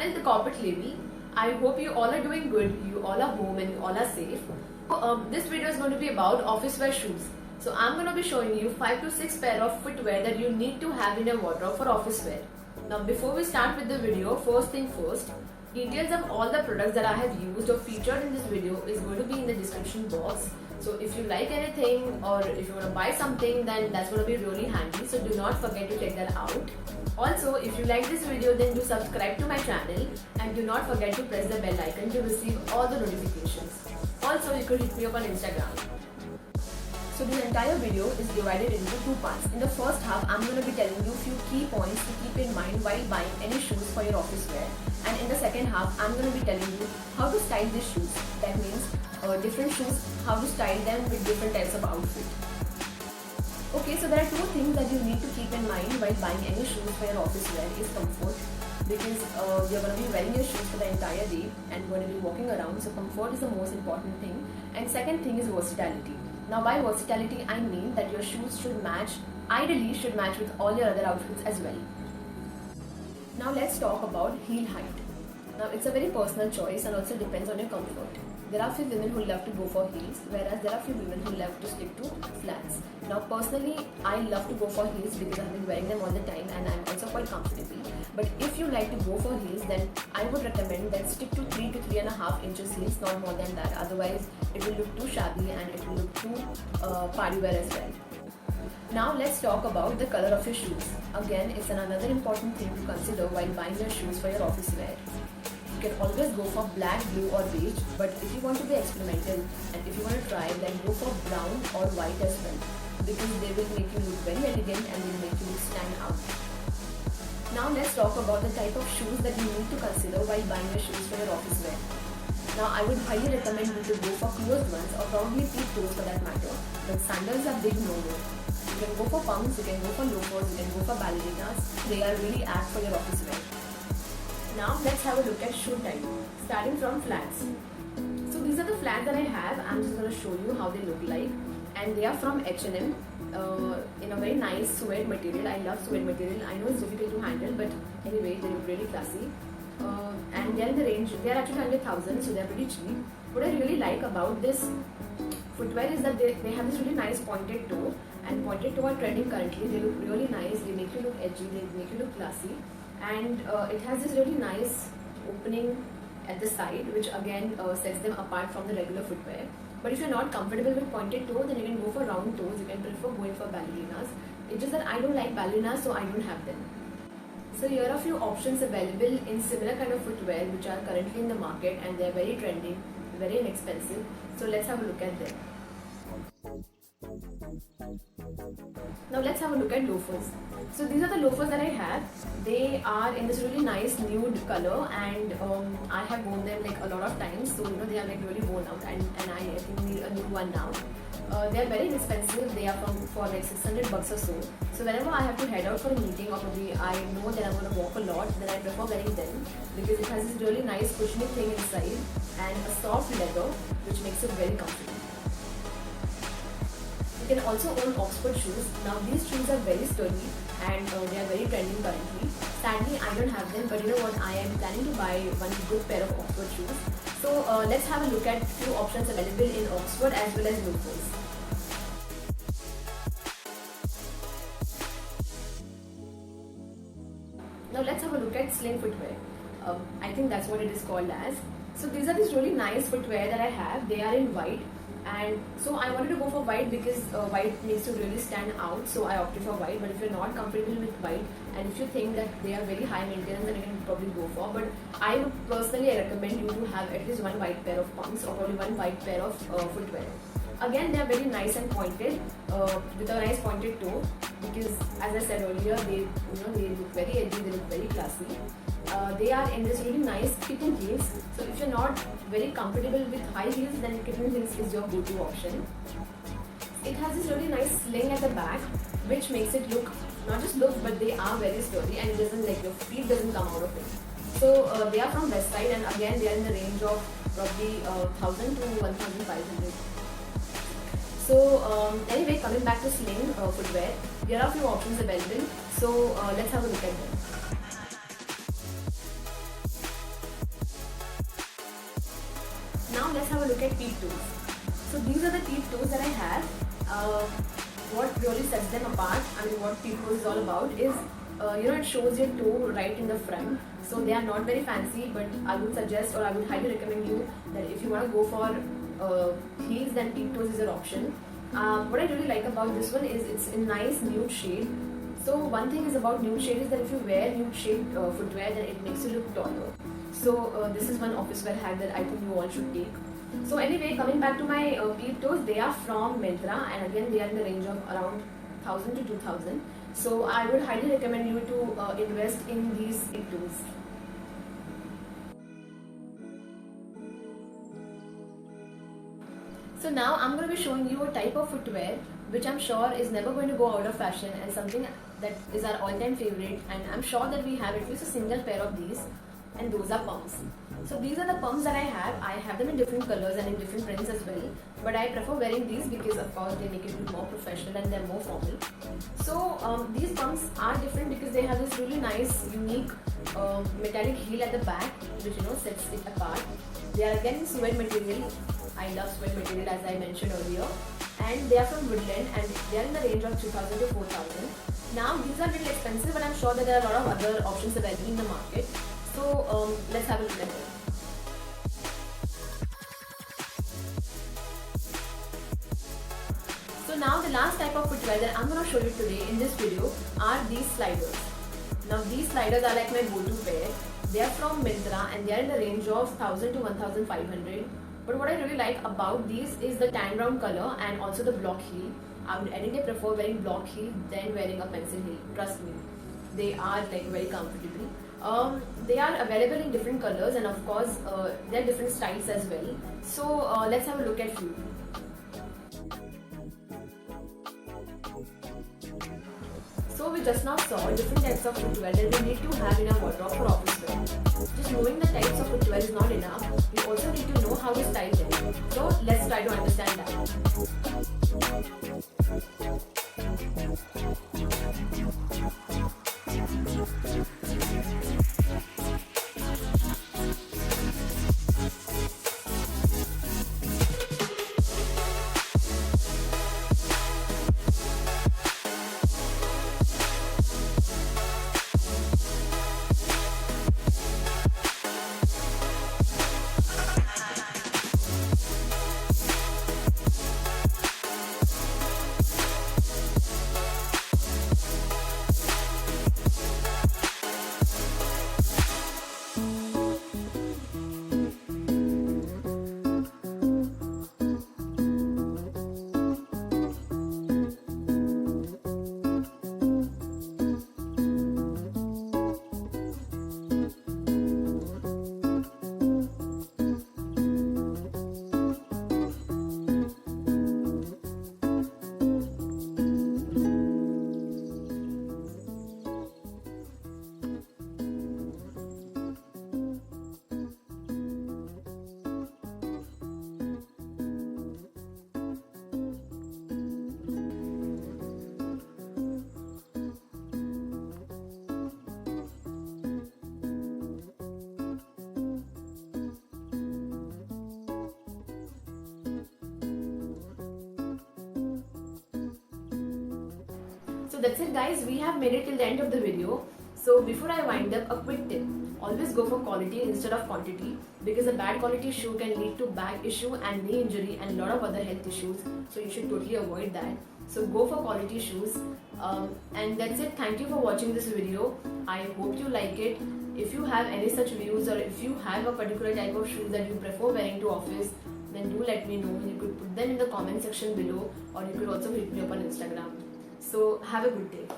channel The Corporate Lady. I hope you all are doing good, you all are home and you all are safe. This video is going to be about office wear shoes. So I'm going to be showing you 5 to 6 pair of footwear that you need to have in your wardrobe for office wear. Now before we start with the video, first thing first, details of all the products that I have used or featured in this video is going to be in the description box. So if you like anything or if you want to buy something, then that's going to be really handy. So do not forget to check that out. Also, if you like this video, then do subscribe to my channel and do not forget to press the bell icon to receive all the notifications. Also, you could hit me up on Instagram. So this entire video is divided into two parts. In the first half, I'm going to be telling you a few key points to keep in mind while buying any shoes for your office wear. And in the second half, I'm going to be telling you how to style these shoes. That means different shoes, how to style them with different types of outfit. Okay, so there are two things that you need to keep in mind while buying any shoes for your office wear is comfort, because you're going to be wearing your shoes for the entire day and going to be walking around, so comfort is the most important thing. And second thing is versatility. Now by versatility I mean that your shoes should match, ideally should match with all your other outfits as well. Now let's talk about heel height. Now it's a very personal choice and also depends on your comfort. There are few women who love to go for heels, whereas there are few women who love to stick to flats. Now personally, I love to go for heels because I've been wearing them all the time and I'm also quite comfortable. But if you like to go for heels, then I would recommend that stick to 3 to 3.5 inches heels, not more than that. Otherwise, it will look too shabby and it will look too party wear as well. Now let's talk about the color of your shoes. Again, it's another important thing to consider while buying your shoes for your office wear. You can always go for black, blue or beige, but if you want to be experimental and if you want to try, then go for brown or white as well, because they will make you look very elegant and will make you stand out. Now let's talk about the type of shoes that you need to consider while buying your shoes for your office wear. Now I would highly recommend you to go for closed ones or probably peep toes for that matter, but sandals are big no-no. You can go for pumps, you can go for loafers, you can go for ballerinas. They are really apt for your office wear. Now let's have a look at shoe type, starting from flats. So these are the flats that I have. I'm just going to show you how they look like, and they are from H&M in a very nice suede material. I love suede material. I know it's difficult to handle, but anyway, they look really classy. And they're in the range, they're actually under 1,000, so they're pretty cheap. What I really like about this footwear is that they have this really nice pointed toe, and pointed toe are trending currently. They look really nice, they make you look edgy, they make you look classy. And it has this really nice opening at the side, which again sets them apart from the regular footwear. But if you're not comfortable with pointed toe, then you can go for round toes. You can prefer going for ballerinas. It's just that I don't like ballerinas, so I don't have them. So here are a few options available in similar kind of footwear which are currently in the market, and they're very trending, very inexpensive. So let's have a look at them. Now let's have a look at loafers. So these are the loafers that I have. They are in this really nice nude color, and I have worn them like a lot of times. So they are like really worn out, and I think need a new one now. They are very inexpensive. They are for like $600 or so. So whenever I have to head out for a meeting or maybe I know that I'm going to walk a lot, then I prefer wearing them because it has this really nice cushioning thing inside and a soft leather which makes it very comfortable. You can also own Oxford shoes. Now these shoes are very sturdy and they are very trending currently. Sadly, I don't have them, but you know what? I am planning to buy one good pair of Oxford shoes. So let's have a look at few options available in Oxford as well as loafers. Now let's have a look at sling footwear. I think that's what it is called as. So these are these really nice footwear that I have. They are in white. And so I wanted to go for white because white makes you really stand out, so I opted for white. But if you're not comfortable with white and if you think that they are very high maintenance, then you can probably go for. But I would personally recommend you to have at least one white pair of pumps or probably one white pair of footwear. Again, they are very nice and pointed with a nice pointed toe, because as I said earlier, they look very edgy, they look very classy. They are in this really nice kitten heels. So if you're not very comfortable with high heels, then kitten heels is your go-to option. It has this really nice sling at the back, which makes it look, not just look, but they are very sturdy and it doesn't like your feet doesn't come out of it. So they are from Westside, and again they are in the range of probably 1,000 to 1,500. So anyway, coming back to sling footwear, there are a few options available. So let's have a look at them. let's have a look at peep toes. So these are the peep toes that I have. What really sets them apart, I mean what peep toes is all about is, it shows your toe right in the front. So they are not very fancy, but I would suggest, or I would highly recommend you that if you want to go for heels, then peep toes is your option. What I really like about this one is it's in nice nude shade. So one thing is about nude shade is that if you wear nude shade footwear, then it makes you look taller. So this is one office wear hack that I think you all should take. So anyway, coming back to my peep toes, they are from Myntra, and again they are in the range of around 1000 to 2000. So I would highly recommend you to invest in these peep toes. So now I'm going to be showing you a type of footwear which I'm sure is never going to go out of fashion, and something that is our all-time favorite, and I'm sure that we have at least a single pair of these, and those are pumps. So these are the pumps that I have. I have them in different colors and in different prints as well, but I prefer wearing these because of course they make it look more professional and they're more formal. So these pumps are different because they have this really nice unique metallic heel at the back which sets it apart. They are again suede material. I love suede material, as I mentioned earlier, and they are from Woodland, and they are in the range of 3000 to 4000. Now these are a little expensive, but I'm sure that there are a lot of other options available in the market. So let's have a look at it. So now the last type of footwear that I'm going to show you today in this video are these sliders. Now these sliders are like my go-to pair. They are from Myntra and they are in the range of 1000 to 1500. But what I really like about these is the tan brown color and also the block heel. I would any day prefer wearing block heel than wearing a pencil heel. Trust me, they are like very comfortable. They are available in different colors, and of course there are different styles as well. So let's have a look at few. So we just now saw different types of footwear that we need to have in our wardrobe for office wear. Just knowing the types of footwear is not enough. We also need to know how to style them. So let's try to understand that. So that's it guys, we have made it till the end of the video. So before I wind up, a quick tip. Always go for quality instead of quantity, because a bad quality shoe can lead to back issue and knee injury and a lot of other health issues. So you should totally avoid that. So go for quality shoes. And that's it. Thank you for watching this video. I hope you like it. If you have any such views, or if you have a particular type of shoes that you prefer wearing to office, then do let me know. You could put them in the comment section below, or you could also hit me up on Instagram. So have a good day.